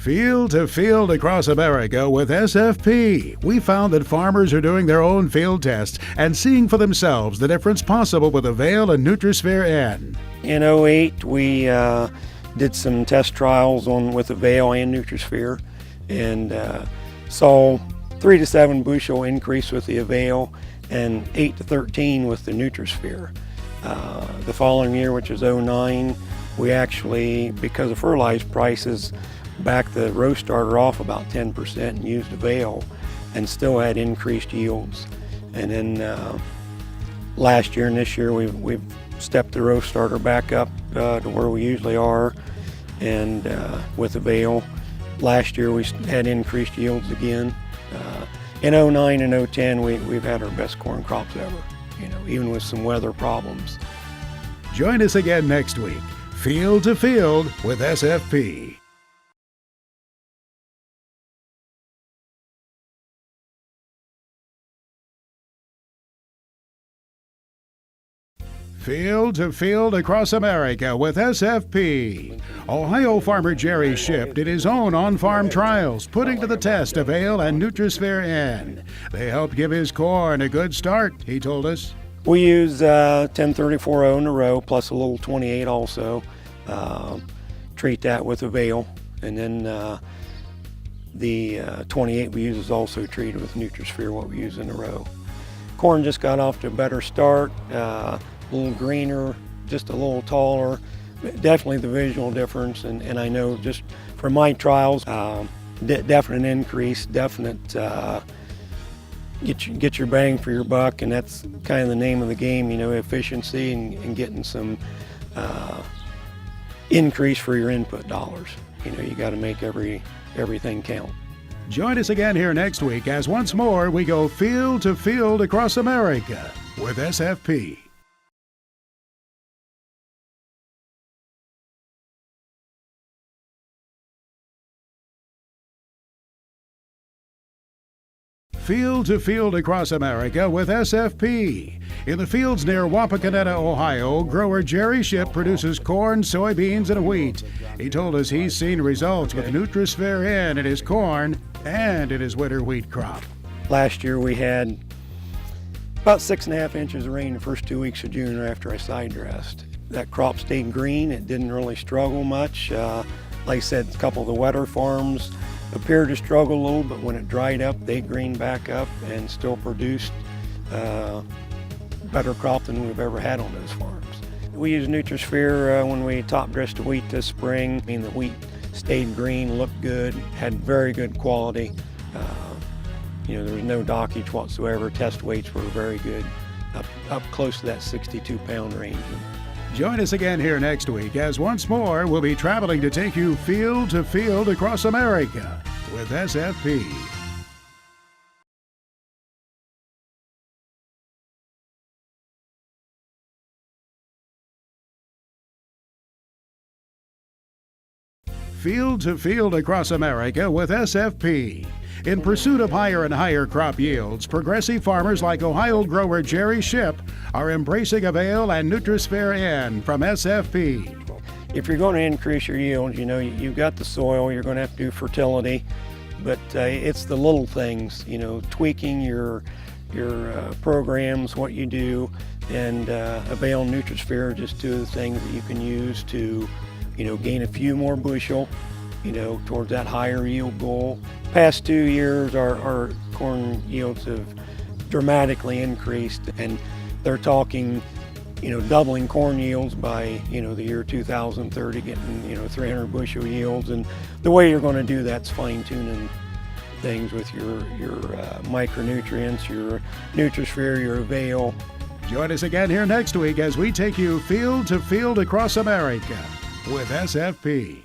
Field to field across America with SFP, we found that farmers are doing their own field tests and seeing for themselves the difference possible with AVAIL and NutriSphere-N. In '08, we did some test trials with AVAIL and NutriSphere and saw 3 to 7 bushel increase with the AVAIL and 8 to 13 with the NutriSphere. The following year, which is '09, we actually, because of fertilizer prices, backed the row starter off about 10% and used AVAIL and still had increased yields. And then last year and this year we've stepped the row starter back up to where we usually are, and with AVAIL. Last year we had increased yields again. In '09 and '10 we've had our best corn crops ever, even with some weather problems. Join us again next week, Field to Field with SFP. Field to field across America with SFP. Ohio farmer Jerry Shipp did his own on-farm trials, putting to the test AVAIL and NutriSphere-N. They helped give his corn a good start, he told us. We use 10-34-0 in a row, plus a little 28 also. Treat that with AVAIL, and then the 28 we use is also treated with NutriSphere, what we use in a row. Corn just got off to a better start. A little greener, just a little taller. Definitely the visual difference, and I know just from my trials, definite increase, definite get your bang for your buck, and that's kind of the name of the game, efficiency and getting some increase for your input dollars. You got to make everything count. Join us again here next week as once more we go field to field across America with SFP. Field to field across America with SFP. In the fields near Wapakoneta, Ohio, grower Jerry Shipp produces corn, soybeans, and wheat. He told us he's seen results with NutriSphere-N in his corn and in his winter wheat crop. Last year we had about 6.5 inches of rain the first 2 weeks of June after I side dressed. That crop stayed green. It didn't really struggle much. Like I said, a couple of the wetter farms appeared to struggle a little, but when it dried up, they greened back up and still produced better crop than we've ever had on those farms. We used NutriSphere when we top dressed the wheat this spring. The wheat stayed green, looked good, had very good quality. There was no dockage whatsoever. Test weights were very good, up close to that 62-pound range. Join us again here next week as once more we'll be traveling to take you field to field across America with SFP. Field to field across America with SFP. In pursuit of higher and higher crop yields, progressive farmers like Ohio grower Jerry Shipp are embracing AVAIL and NutriSphere-N from SFP. If you're going to increase your yield, you've got the soil, you're going to have to do fertility, but it's the little things, tweaking your programs, what you do, and AVAIL and NutriSphere are just two of the things that you can use to gain a few more bushel, towards that higher yield goal. Past 2 years, our corn yields have dramatically increased, and they're talking, doubling corn yields by, the year 2030, getting, 300 bushel yields. And the way you're going to do that's fine-tuning things with your micronutrients, your NutriSphere, your AVAIL. Join us again here next week as we take you field to field across America with SFP.